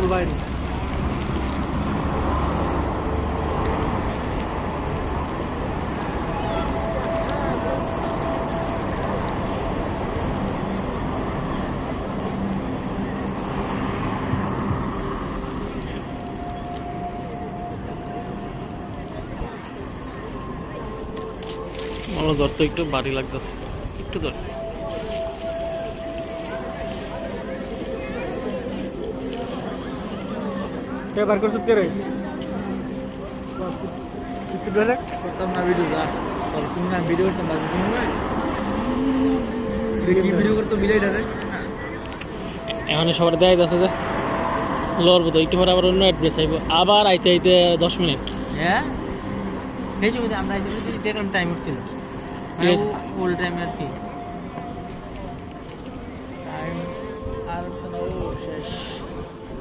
ফুল বাইরে আমার ধর তো একটু বাড়ি লাগতেছে একটু ধর কে বার করছিস কে রে কিছু ডাইরেক্ট করতাম না ভিডিও যা তোর তুমি না ভিডিও করতাম না তুমি ভাই কি ভিডিও করতো মিলাই ডাইরেক্ট এখন সবার দেখাই যাচ্ছে যে লড়বো তো একটু পরে আবার অন্য অ্যাড্রেস আইব আবার আইতে আইতে 10 মিনিট হ্যাঁ এই যে আমরা দেখলাম টাইম ছিল ওল্ড টাইম আর কি টাইম